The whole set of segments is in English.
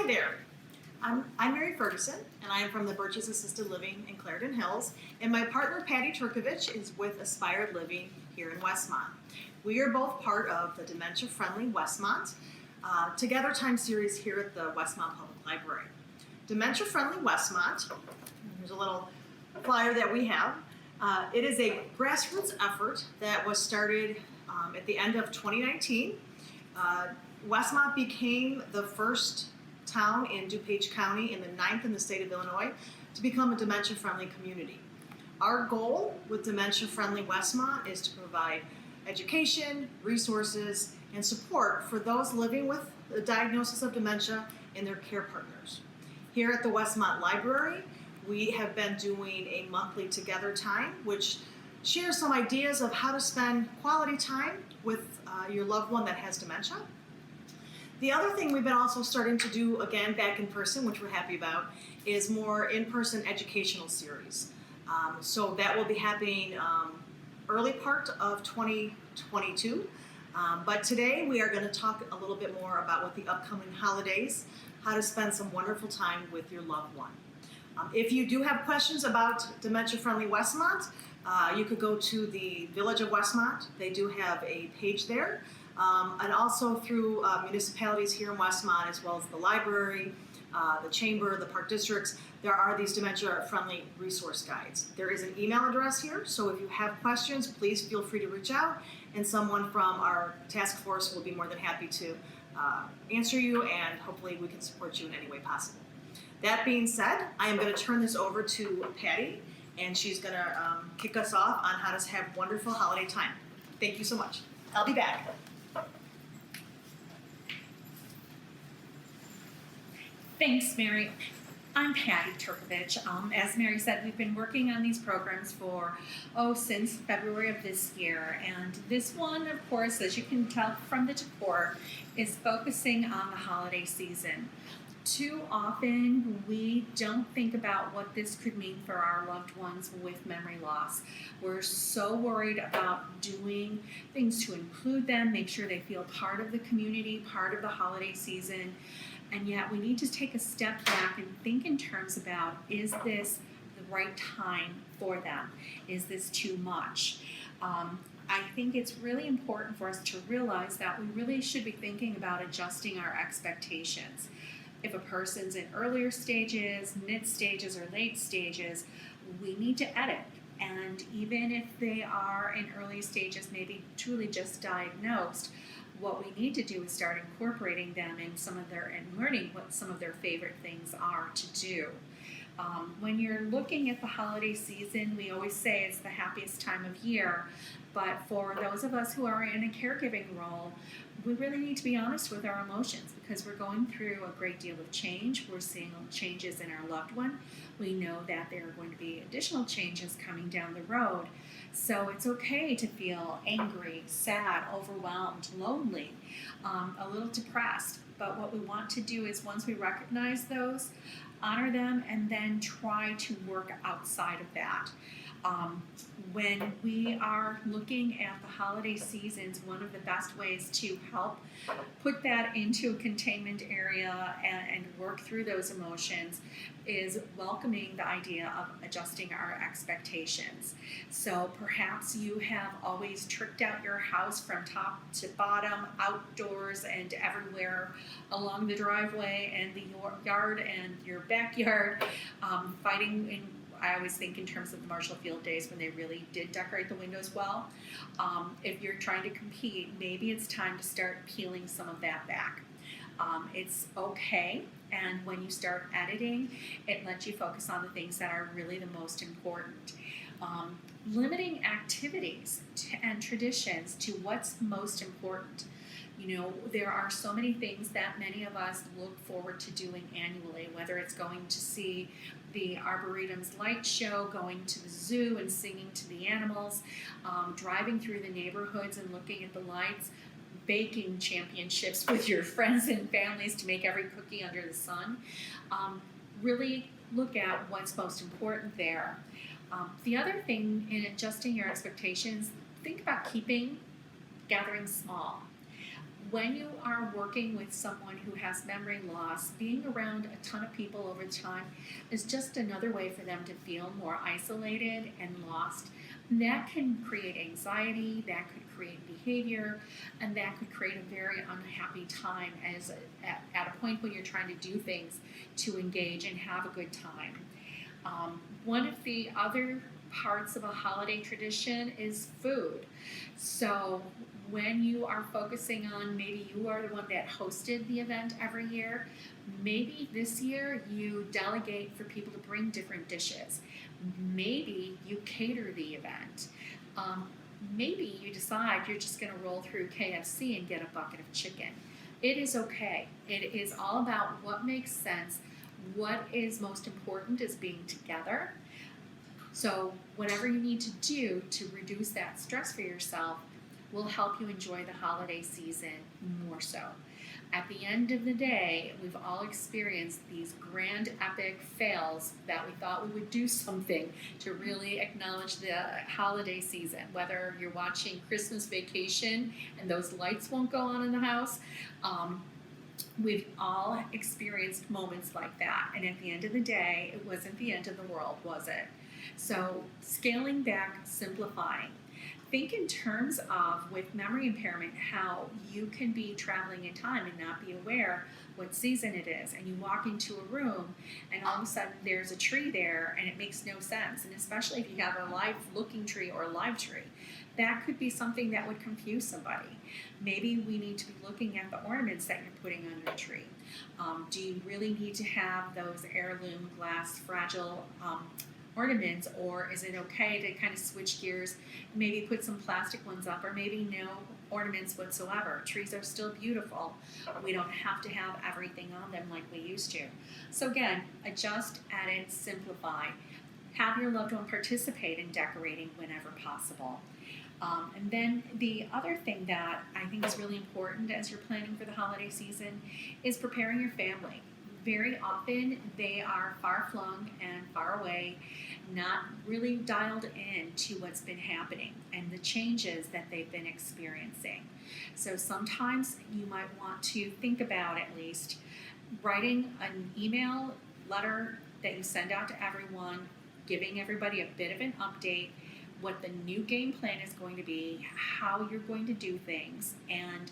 Hi there. I'm Mary Ferguson, and I am from the Birches Assisted Living in Clarendon Hills, and my partner Patty Turkovich is with Aspired Living here in Westmont. We are both part of the Dementia Friendly Westmont TogetherTime series here at the Westmont Public Library. Dementia Friendly Westmont, here's a little flyer that we have. It is a grassroots effort that was started at the end of 2019. Westmont became the first town in DuPage County and the 9th in the state of Illinois to become a dementia-friendly community. Our goal with Dementia Friendly Westmont is to provide education, resources, and support for those living with the diagnosis of dementia and their care partners. Here at the Westmont Library, we have been doing a monthly Together Time, which shares some ideas of how to spend quality time with your loved one that has dementia. The other thing we've been also starting to do again back in person, which we're happy about, is more in-person educational series. So that will be happening early part of 2022. But today we are going to talk a little bit more about what the upcoming holidays, how to spend some wonderful time with your loved one. If you do have questions about Dementia Friendly Westmont, you could go to the Village of Westmont. They do have a page there. And also through municipalities here in Westmont, as well as the library, the chamber, the park districts, there are these dementia-friendly resource guides. There is an email address here, so if you have questions, please feel free to reach out, and someone from our task force will be more than happy to answer you, and hopefully we can support you in any way possible. That being said, I am going to turn this over to Patty, and she's going to kick us off on how to have wonderful holiday time. Thank you so much. I'll be back. Thanks, Mary. I'm Patty Turkovich. As Mary said, we've been working on these programs for, since February of this year. And this one, of course, as you can tell from the decor, is focusing on the holiday season. Too often, we don't think about what this could mean for our loved ones with memory loss. We're so worried about doing things to include them, make sure they feel part of the community, part of the holiday season. And yet we need to take a step back and think in terms about, is this the right time for them? Is this too much? I think it's really important for us to realize that we really should be thinking about adjusting our expectations. If a person's in earlier stages, mid stages, or late stages, we need to edit. And even if they are in early stages, maybe truly just diagnosed, what we need to do is start incorporating them in and learning what some of their favorite things are to do. When you're looking at the holiday season, we always say it's the happiest time of year, but for those of us who are in a caregiving role, we really need to be honest with our emotions because we're going through a great deal of change. We're seeing changes in our loved one. We know that there are going to be additional changes coming down the road. So it's okay to feel angry, sad, overwhelmed, lonely, a little depressed. But what we want to do is once we recognize those, honor them, and then try to work outside of that. When we are looking at the holiday seasons, one of the best ways to help put that into a containment area and work through those emotions is welcoming the idea of adjusting our expectations. So perhaps you have always tricked out your house from top to bottom, outdoors and everywhere, along the driveway and the yard and your backyard, fighting in I always think in terms of the Marshall Field days when they really did decorate the windows well. If you're trying to compete, maybe it's time to start peeling some of that back. It's okay, and when you start editing, it lets you focus on the things that are really the most important. Limiting activities and traditions to what's most important. You know, there are so many things that many of us look forward to doing annually, whether it's going to see the Arboretum's light show, going to the zoo and singing to the animals, driving through the neighborhoods and looking at the lights, baking championships with your friends and families to make every cookie under the sun. Really look at what's most important there. The other thing in adjusting your expectations, think about keeping gatherings small. When you are working with someone who has memory loss, being around a ton of people over time is just another way for them to feel more isolated and lost. And that can create anxiety, that could create behavior, and that could create a very unhappy time at a point when you're trying to do things to engage and have a good time. One of the other parts of a holiday tradition is food. So when you are focusing on, maybe you are the one that hosted the event every year, maybe this year you delegate for people to bring different dishes. Maybe you cater the event. Maybe you decide you're just going to roll through KFC and get a bucket of chicken. It is okay. It is all about what makes sense. What is most important is being together. So whatever you need to do to reduce that stress for yourself will help you enjoy the holiday season more so. At the end of the day, we've all experienced these grand epic fails that we thought we would do something to really acknowledge the holiday season, whether you're watching Christmas Vacation and those lights won't go on in the house. We've all experienced moments like that, and at the end of the day, it wasn't the end of the world, was it? So scaling back, simplifying. Think in terms of, with memory impairment, how you can be traveling in time and not be aware what season it is. And you walk into a room and all of a sudden there's a tree there and it makes no sense. And especially if you have a live looking tree or a live tree, that could be something that would confuse somebody. Maybe we need to be looking at the ornaments that you're putting on your tree. Do you really need to have those heirloom glass fragile ornaments, or is it okay to kind of switch gears, maybe put some plastic ones up, or maybe no ornaments whatsoever? Trees are still beautiful. We don't have to have everything on them like we used to. So again, adjust, edit, simplify. Have your loved one participate in decorating whenever possible. And then the other thing that I think is really important as you're planning for the holiday season is preparing your family. Very often they are far-flung and far away, not really dialed in to what's been happening and the changes that they've been experiencing. So sometimes you might want to think about, at least, writing an email letter that you send out to everyone, giving everybody a bit of an update, what the new game plan is going to be, how you're going to do things, and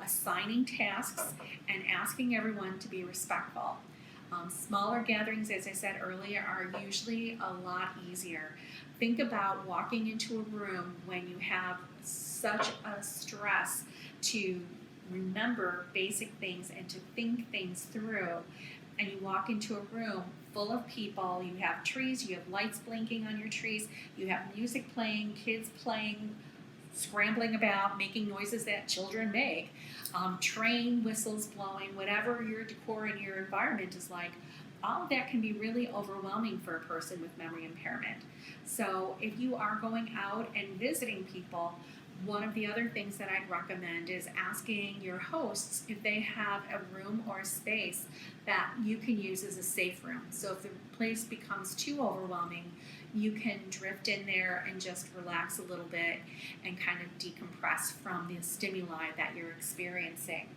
assigning tasks and asking everyone to be respectful. Smaller gatherings, as I said earlier, are usually a lot easier. Think about walking into a room when you have such a stress to remember basic things and to think things through, and you walk into a room full of people, you have trees, you have lights blinking on your trees, you have music playing, kids playing, scrambling about, making noises that children make, train whistles blowing, whatever your decor in your environment is like, all of that can be really overwhelming for a person with memory impairment. So if you are going out and visiting people, one of the other things that I'd recommend is asking your hosts if they have a room or a space that you can use as a safe room. So if the place becomes too overwhelming, you can drift in there and just relax a little bit and kind of decompress from the stimuli that you're experiencing.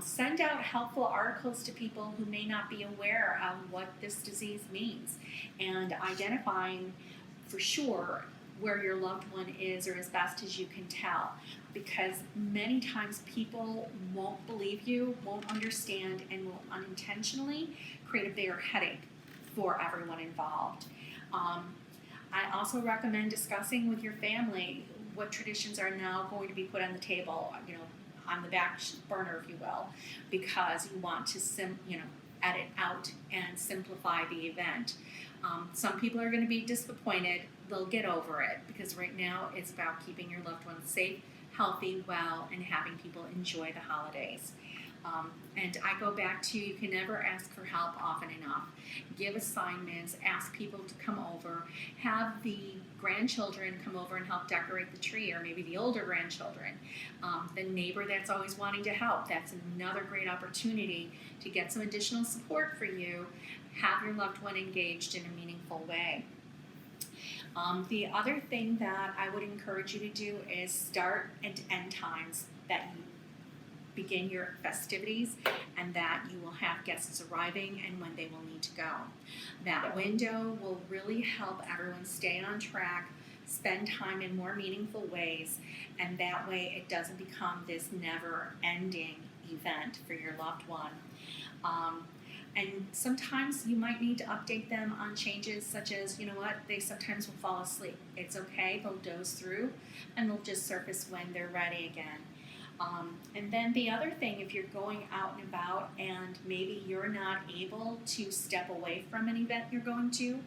Send out helpful articles to people who may not be aware of what this disease means, and identifying for sure where your loved one is, or as best as you can tell, because many times people won't believe you, won't understand, and will unintentionally create a bigger headache for everyone involved. I also recommend discussing with your family what traditions are now going to be put on the table, on the back burner, if you will, because you want to edit out and simplify the event. Some people are going to be disappointed. They'll get over it, because right now it's about keeping your loved ones safe, healthy, well, and having people enjoy the holidays. And I go back to, you can never ask for help often enough. Give assignments, ask people to come over, have the grandchildren come over and help decorate the tree, or maybe the older grandchildren. The neighbor that's always wanting to help, that's another great opportunity to get some additional support for you. Have your loved one engaged in a meaningful way. The other thing that I would encourage you to do is start and end times that you begin your festivities and that you will have guests arriving and when they will need to go. That window will really help everyone stay on track, spend time in more meaningful ways, and that way it doesn't become this never-ending event for your loved one. And sometimes you might need to update them on changes such as, you know what, they sometimes will fall asleep. It's okay, they'll doze through and they'll just surface when they're ready again. And then the other thing, if you're going out and about and maybe you're not able to step away from an event you're going to,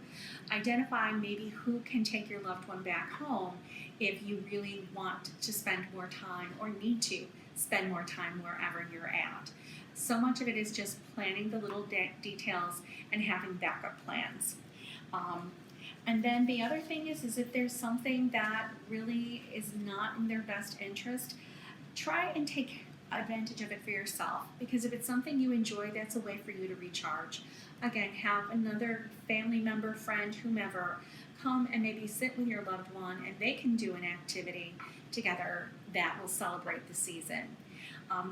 identify maybe who can take your loved one back home if you really want to spend more time or need to spend more time wherever you're at. So much of it is just planning the little details and having backup plans. And then the other thing is if there's something that really is not in their best interest, try and take advantage of it for yourself, because if it's something you enjoy, that's a way for you to recharge. Again, have another family member, friend, whomever, come and maybe sit with your loved one and they can do an activity together that will celebrate the season.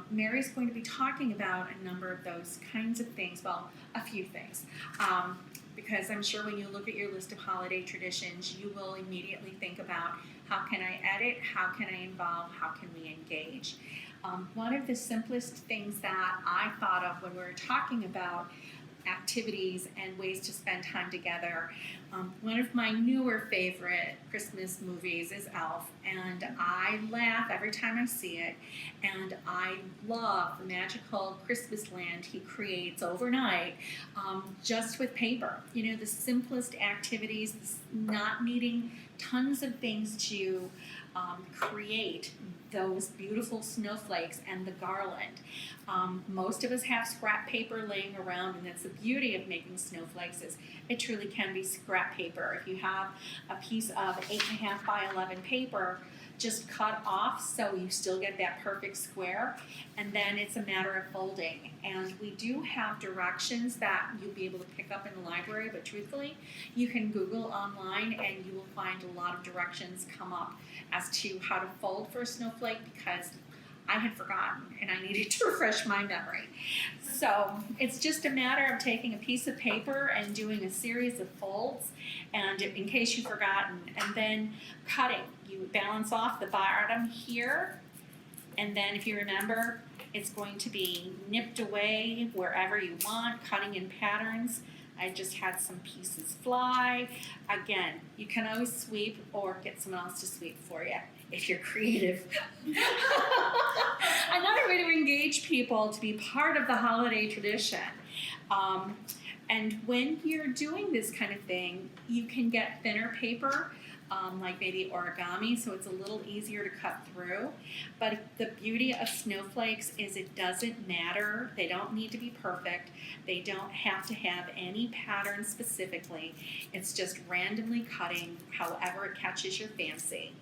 Mary's going to be talking about a number of those kinds of things, well, a few things, because I'm sure when you look at your list of holiday traditions, you will immediately think about how can I edit, how can I involve, how can we engage. One of the simplest things that I thought of when we were talking about activities and ways to spend time together, one of my newer favorite Christmas movies is Elf, and I laugh every time I see it, and I love the magical Christmas land he creates overnight just with paper. You know, the simplest activities, not needing tons of things to create those beautiful snowflakes and the garland. Most of us have scrap paper laying around, and that's the beauty of making snowflakes is it truly can be scrap paper. If you have a piece of 8.5 by 11 paper, just cut off so you still get that perfect square, and then it's a matter of folding. And we do have directions that you'll be able to pick up in the library, but truthfully, you can Google online and you will find a lot of directions come up as to how to fold for a snowflake, because I had forgotten and I needed to refresh my memory. So it's just a matter of taking a piece of paper and doing a series of folds, and in case you've forgotten, and then cutting. You balance off the bottom here, and then if you remember, it's going to be nipped away wherever you want, cutting in patterns. I just had some pieces fly. Again, you can always sweep or get someone else to sweep for you if you're creative. Another way to engage people to be part of the holiday tradition. And when you're doing this kind of thing, you can get thinner paper, like maybe origami, so it's a little easier to cut through. But the beauty of snowflakes is it doesn't matter. They don't need to be perfect. They don't have to have any pattern specifically. It's just randomly cutting however it catches your fancy.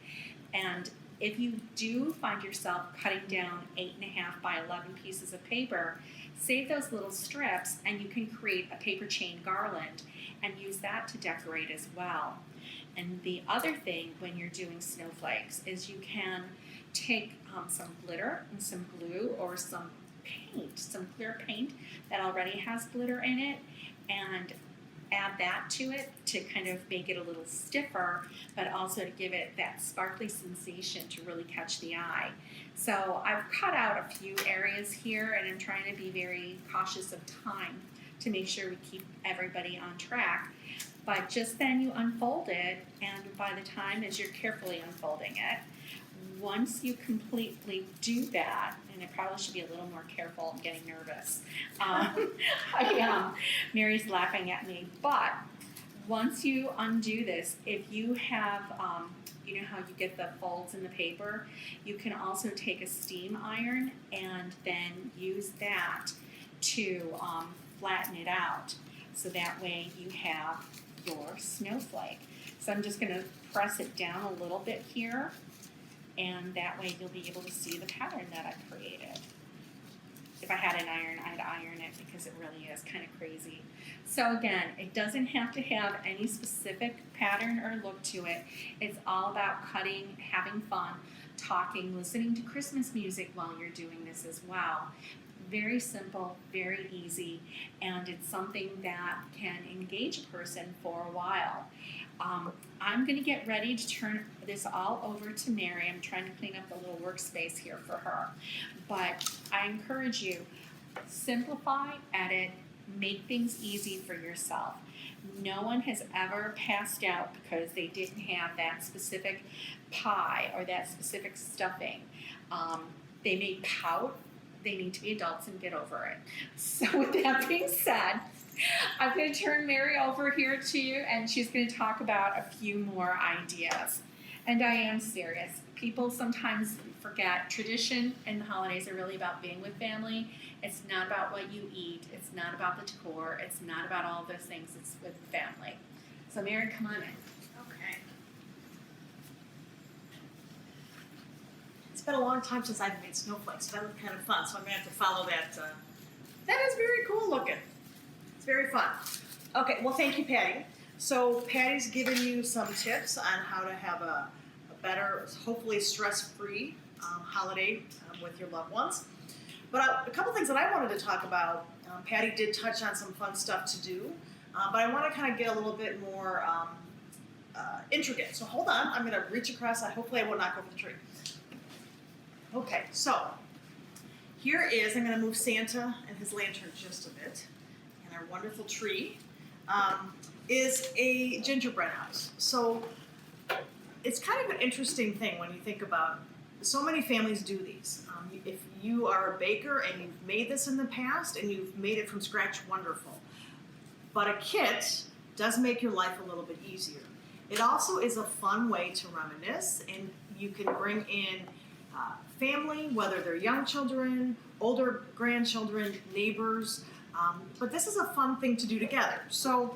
And if you do find yourself cutting down 8.5 by 11 pieces of paper, save those little strips and you can create a paper chain garland and use that to decorate as well. And the other thing when you're doing snowflakes is you can take some glitter and some glue or some paint, some clear paint that already has glitter in it, and add that to it to kind of make it a little stiffer, but also to give it that sparkly sensation to really catch the eye. So I've cut out a few areas here, and I'm trying to be very cautious of time to make sure we keep everybody on track. But just then you unfold it, and by the time as you're carefully unfolding it, once you completely do that, and I probably should be a little more careful, I'm getting nervous. Mary's laughing at me, but once you undo this, if you have, you know how you get the folds in the paper, you can also take a steam iron and then use that to flatten it out. So that way you have your snowflake. So I'm just going to press it down a little bit here, and that way you'll be able to see the pattern that I've created. if I had an iron, I'd iron it because it really is kind of crazy. So again, it doesn't have to have any specific pattern or look to it. It's all about cutting, having fun, talking, listening to Christmas music while you're doing this as well. Very simple, very easy, and it's something that can engage a person for a while. I'm going to get ready to turn this all over to Mary. I'm trying to clean up the little workspace here for her. But I encourage you, simplify, edit, make things easy for yourself. No one has ever passed out because they didn't have that specific pie or that specific stuffing. They may pout. They need to be adults and get over it. So with that being said, I'm going to turn Mary over here to you, and she's going to talk about a few more ideas. And I am serious. People sometimes forget tradition and the holidays are really about being with family. It's not about what you eat. It's not about the decor. It's not about all those things. It's with family. So Mary, come on in. Okay. It's been a long time since I've made snowflakes. That was kind of fun, so I'm going to have to follow that. That is very cool looking. It's very fun. Okay, well, thank you, Patty. So Patty's given you some tips on how to have a better, hopefully stress-free holiday with your loved ones. But a couple things that I wanted to talk about. Patty did touch on some fun stuff to do, but I want to kind of get a little bit more intricate. So hold on, I'm going to reach across. Hopefully I won't knock over the tree. Okay, so here is, I'm going to move Santa and his lantern just a bit. And our wonderful tree is a gingerbread house. So it's kind of an interesting thing when you think about, so many families do these. If you are a baker and you've made this in the past and you've made it from scratch, wonderful. But a kit does make your life a little bit easier. It also is a fun way to reminisce, and you can bring in family, whether they're young children, older grandchildren, neighbors, but this is a fun thing to do together. So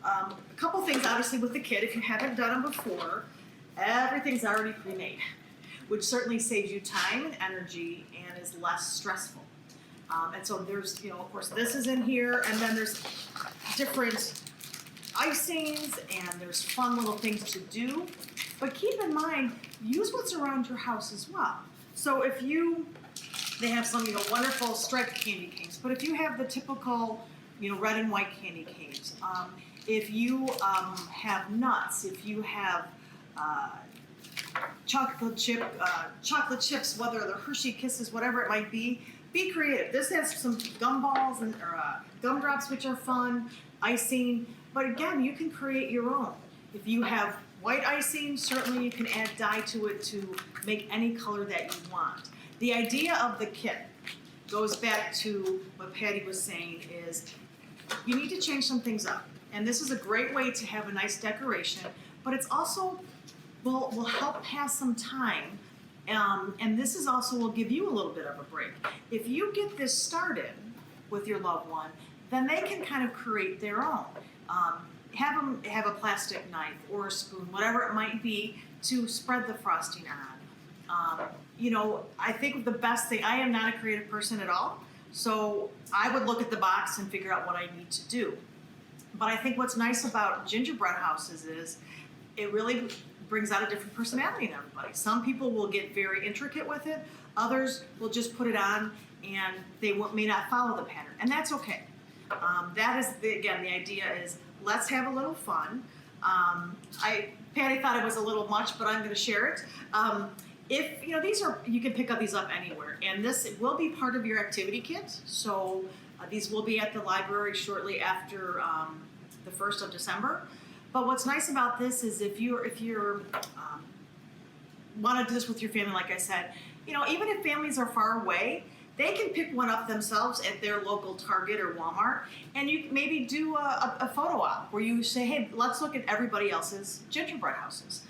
a couple things, obviously, with the kit. If you haven't done them before, everything's already pre-made, which certainly saves you time and energy and is less stressful. And so there's, of course, this is in here, and then there's different icings, and there's fun little things to do. But keep in mind, use what's around your house as well. So if they have some, wonderful striped candy canes, but if you have the typical, red and white candy canes, if you have nuts, if you have chocolate chips, whether they're Hershey Kisses, whatever it might be creative. This has some gumballs and gumdrops, which are fun, icing, but again, you can create your own. If you have white icing, certainly you can add dye to it to make any color that you want. The idea of the kit goes back to what Patty was saying is you need to change some things up. And this is a great way to have a nice decoration, but it's also will help pass some time. And this is also will give you a little bit of a break. If you get this started with your loved one, then they can kind of create their own. Have them have a plastic knife or a spoon, whatever it might be, to spread the frosting on. I think the best thing, I am not a creative person at all, so I would look at the box and figure out what I need to do. But I think what's nice about gingerbread houses is it really brings out a different personality in everybody. Some people will get very intricate with it, others will just put it on and they may not follow the pattern, and that's okay. That is, the idea is let's have a little fun. Patty thought it was a little much, but I'm going to share it. If these are, you can pick up these up anywhere, and this will be part of your activity kit. So these will be at the library shortly after the 1st of December. But what's nice about this is if you're want to do this with your family, like I said, even if families are far away, they can pick one up themselves at their local Target or Walmart, and you maybe do a photo op where you say, hey, let's look at everybody else's gingerbread houses.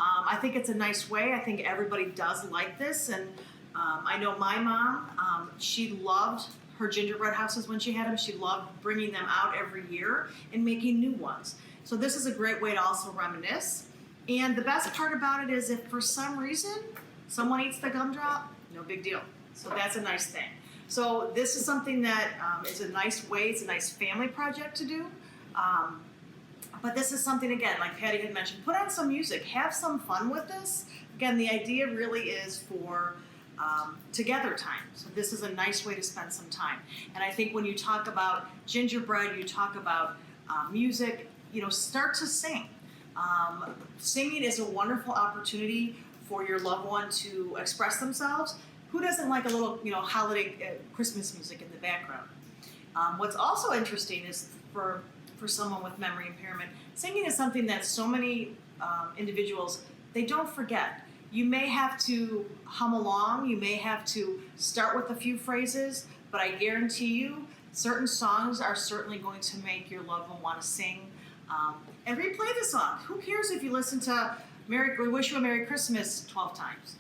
I think it's a nice way. I think everybody does like this, and I know my mom, she loved her gingerbread houses when she had them. She loved bringing them out every year and making new ones. So this is a great way to also reminisce. And the best part about it is if for some reason someone eats the gumdrop, no big deal. So that's a nice thing. So this is something that is a nice way, it's a nice family project to do. But this is something, again, like Patty had mentioned, put on some music, have some fun with this. Again, the idea really is for together time. So this is a nice way to spend some time. And I think when you talk about gingerbread, you talk about music, start to sing. Singing is a wonderful opportunity for your loved one to express themselves. Who doesn't like a little, holiday Christmas music in the background? What's also interesting is for someone with memory impairment, singing is something that so many individuals, they don't forget. You may have to hum along, you may have to start with a few phrases, but I guarantee you, certain songs are certainly going to make your loved one want to sing. And replay the song. Who cares if you listen to We Wish You a Merry Christmas 12 times?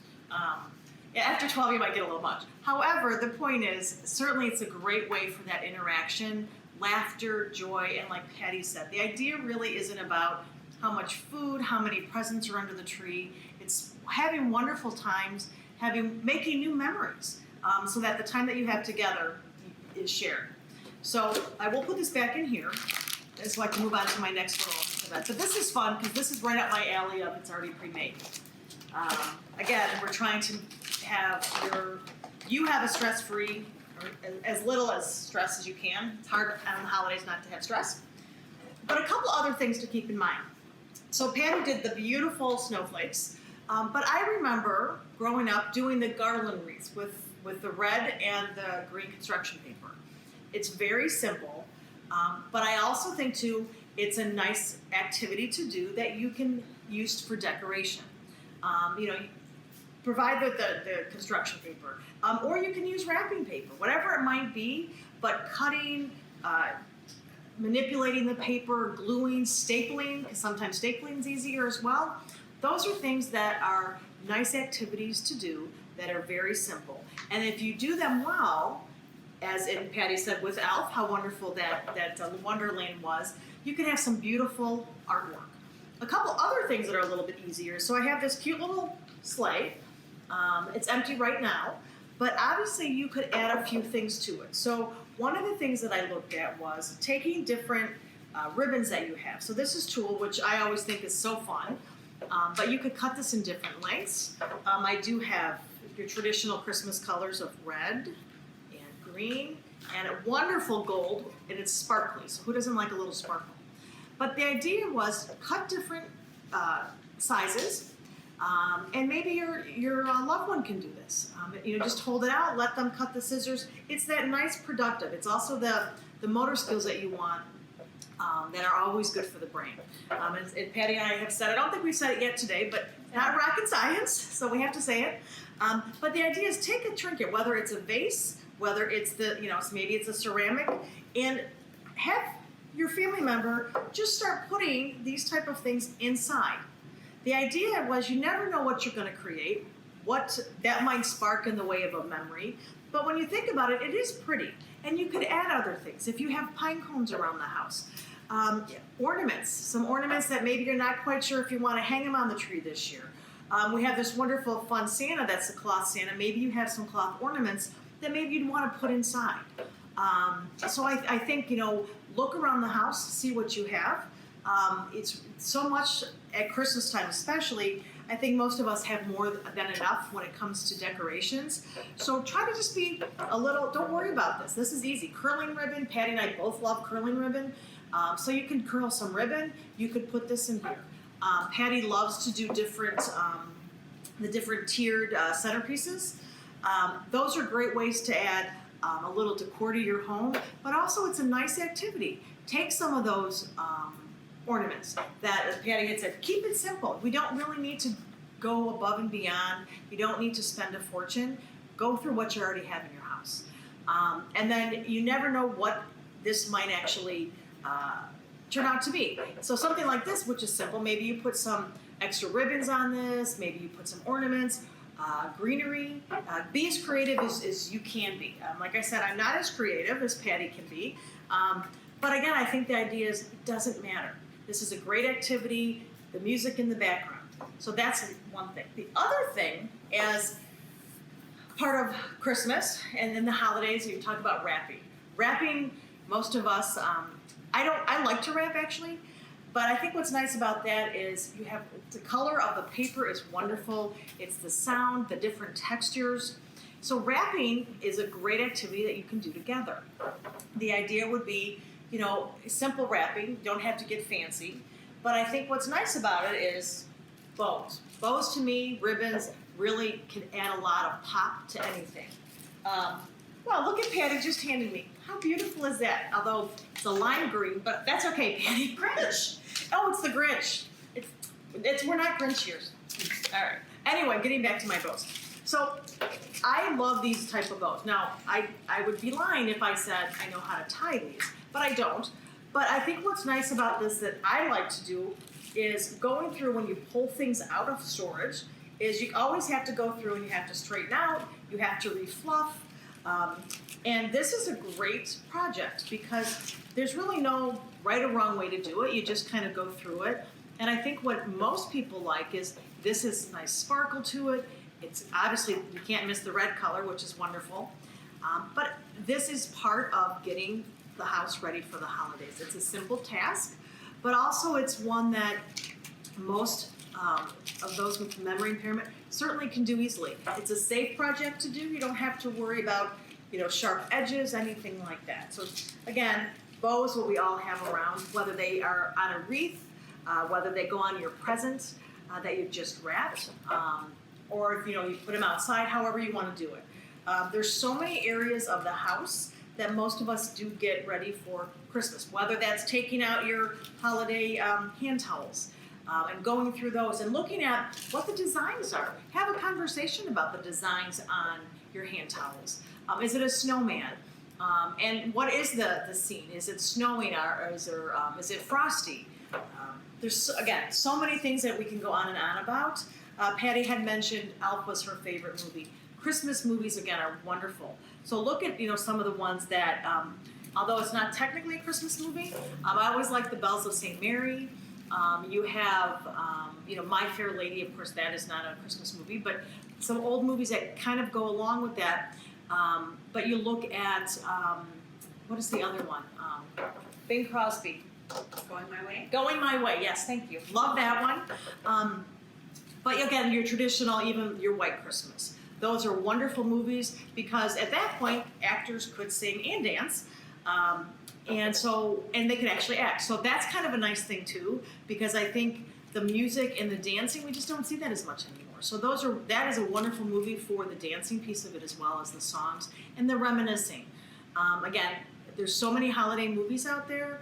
After 12, you might get a little much. However, the point is, certainly it's a great way for that interaction, laughter, joy, and like Patty said, the idea really isn't about how much food, how many presents are under the tree. It's having wonderful times, making new memories, so that the time that you have together is shared. So I will put this back in here, so I can move on to my next little event. But this is fun because this is right up my alley of it's already pre-made. Again, we're trying to have you have a stress-free, or as little as stress as you can. It's hard on the holidays not to have stress. But a couple other things to keep in mind. So Patty did the beautiful snowflakes, but I remember growing up doing the garland wreaths with the red and the green construction paper. It's very simple, but I also think too, it's a nice activity to do that you can use for decoration. Provide the construction paper, or you can use wrapping paper, whatever it might be, but cutting, manipulating the paper, gluing, stapling, because sometimes stapling is easier as well. Those are things that are nice activities to do that are very simple. And if you do them well, as Patty said with Elf, how wonderful that Wonderland was, you can have some beautiful artwork. A couple other things that are a little bit easier. So I have this cute little sleigh. It's empty right now, but obviously you could add a few things to it. So one of the things that I looked at was taking different ribbons that you have. So this is tulle, which I always think is so fun, but you could cut this in different lengths. I do have your traditional Christmas colors of red and green and a wonderful gold, and it's sparkly, so who doesn't like a little sparkle? But the idea was cut different sizes. And maybe your loved one can do this. Just hold it out, let them cut the scissors. It's that nice productive. It's also the motor skills that you want that are always good for the brain. And Patty and I have said, I don't think we've said it yet today, but it's not rocket science, so we have to say it. But the idea is take a trinket, whether it's a vase, whether it's maybe it's a ceramic, and have your family member just start putting these type of things inside. The idea was you never know what you're going to create, what that might spark in the way of a memory. But when you think about it, it is pretty. And you could add other things. If you have pine cones around the house, ornaments, some ornaments that maybe you're not quite sure if you want to hang them on the tree this year. We have this wonderful fun Santa that's a cloth Santa. Maybe you have some cloth ornaments that maybe you'd want to put inside. So I think, look around the house, see what you have. It's so much at Christmas time, especially. I think most of us have more than enough when it comes to decorations. So try to just be a little, don't worry about this. This is easy. Curling ribbon, Patty and I both love curling ribbon. So you can curl some ribbon. You could put this in here. Patty loves to do the different tiered centerpieces. Those are great ways to add a little decor to your home, but also it's a nice activity. Take some of those ornaments that, as Patty had said, keep it simple. We don't really need to go above and beyond. You don't need to spend a fortune. Go through what you already have in your house. And then you never know what this might actually turn out to be. So something like this, which is simple, maybe you put some extra ribbons on this, maybe you put some ornaments, greenery. Be as creative as you can be. Like I said, I'm not as creative as Patty can be. But again, I think the idea is it doesn't matter. This is a great activity, the music in the background. So that's one thing. The other thing is, part of Christmas and then the holidays, you talk about wrapping. Wrapping, most of us, I like to wrap actually, but I think what's nice about that is you have the color of the paper is wonderful. It's the sound, the different textures. So wrapping is a great activity that you can do together. The idea would be, simple wrapping. You don't have to get fancy. But I think what's nice about it is bows. Bows to me, ribbons, really can add a lot of pop to anything. Well, look at Patty just handed me. How beautiful is that? Although it's a lime green, but that's okay, Patty. Grinch. Oh, it's the Grinch. We're not Grinchiers. All right. Anyway, getting back to my bows. So I love these type of bows. Now, I would be lying if I said I know how to tie these, but I don't. But I think what's nice about this that I like to do is going through when you pull things out of storage is you always have to go through and you have to straighten out, you have to refluff. And this is a great project because there's really no right or wrong way to do it. You just kind of go through it. And I think what most people like is this is nice sparkle to it. It's obviously, you can't miss the red color, which is wonderful. But this is part of getting the house ready for the holidays. It's a simple task, but also it's one that most of those with memory impairment certainly can do easily. It's a safe project to do. You don't have to worry about, sharp edges, anything like that. So again, bows, what we all have around, whether they are on a wreath, whether they go on your present that you've just wrapped, or if you put them outside, however you want to do it. There's so many areas of the house that most of us do get ready for Christmas, whether that's taking out your holiday hand towels and going through those and looking at what the designs are. Have a conversation about the designs on your hand towels. Is it a snowman? And what is the scene? Is it snowing or is it frosty? There's, again, so many things that we can go on and on about. Patty had mentioned Elf was her favorite movie. Christmas movies, again, are wonderful. So look at, some of the ones that, although it's not technically a Christmas movie, I always like The Bells of St. Mary. You have, My Fair Lady, of course, that is not a Christmas movie, but some old movies that kind of go along with that. But you look at, what is the other one? Bing Crosby. Going My Way? Going My Way, yes, thank you. Love that one. But again, your traditional, even your White Christmas. Those are wonderful movies because at that point, actors could sing and dance. And they could actually act. So that's kind of a nice thing too, because I think the music and the dancing, we just don't see that as much anymore. So that is a wonderful movie for the dancing piece of it as well as the songs and the reminiscing. Again, there's so many holiday movies out there.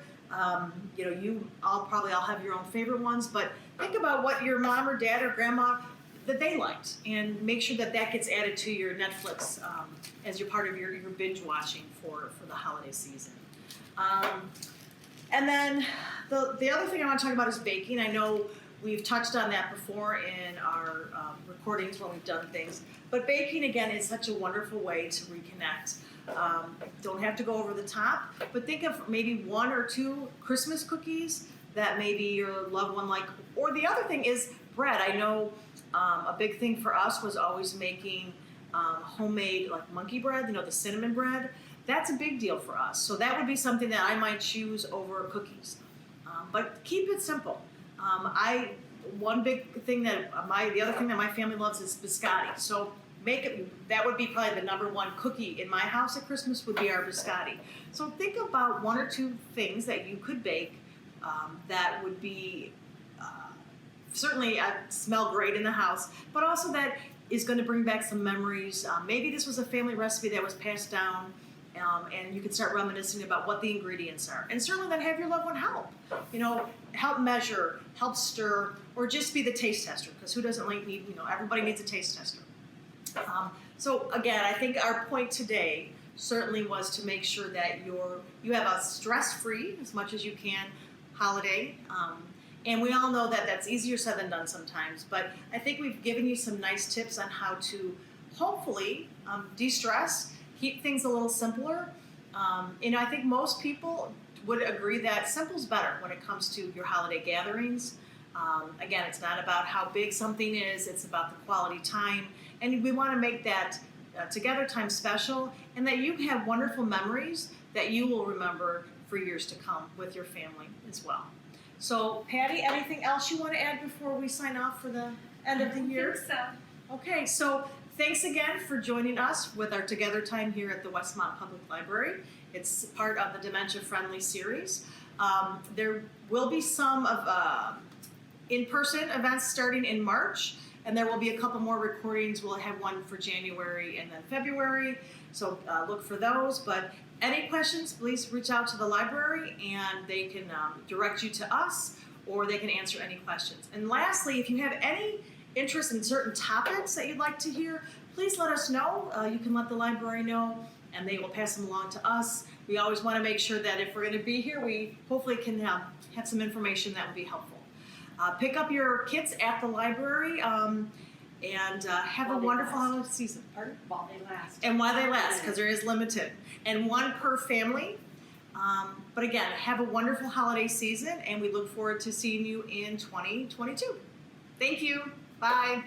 You all probably all have your own favorite ones, but think about what your mom or dad or grandma that they liked, and make sure that gets added to your Netflix as your part of your binge watching for the holiday season. And then the other thing I want to talk about is baking. I know we've touched on that before in our recordings when we've done things, but baking again is such a wonderful way to reconnect. Don't have to go over the top, but think of maybe 1 or 2 Christmas cookies that maybe your loved one like. Or the other thing is bread. I know a big thing for us was always making homemade like monkey bread, the cinnamon bread. That's a big deal for us. So that would be something that I might choose over cookies. But keep it simple. One big thing the other thing that my family loves is biscotti. So that would be probably the number 1 cookie in my house at Christmas would be our biscotti. So think about 1 or 2 things that you could bake that would be certainly smell great in the house, but also that is going to bring back some memories. Maybe this was a family recipe that was passed down, and you can start reminiscing about what the ingredients are. And certainly then have your loved one help. Help measure, help stir, or just be the taste tester, because who doesn't need, everybody needs a taste tester. So again, I think our point today certainly was to make sure that you have a stress-free, as much as you can, holiday. And we all know that that's easier said than done sometimes, but I think we've given you some nice tips on how to hopefully de-stress, keep things a little simpler. I think most people would agree that simple's better when it comes to your holiday gatherings. Again, it's not about how big something is, it's about the quality time, and we want to make that Together Time special, and that you have wonderful memories that you will remember for years to come with your family as well. So, Patty, anything else you want to add before we sign off for the end of the year? I think so. Okay, so thanks again for joining us with our Together Time here at the Westmont Public Library. It's part of the Dementia Friendly Series. There will be some of in-person events starting in March, and there will be a couple more recordings. We'll have one for January and then February, so look for those. But any questions, please reach out to the library and they can direct you to us, or they can answer any questions. And lastly, if you have any interest in certain topics that you'd like to hear, please let us know. You can let the library know, and they will pass them along to us. We always want to make sure that if we're going to be here, we hopefully can have some information that would be helpful. Pick up your kits at the library and have a wonderful holiday season. Pardon? While they last. And while they last, because there is limited. And one per family. But again, have a wonderful holiday season, and we look forward to seeing you in 2022. Thank you. Bye.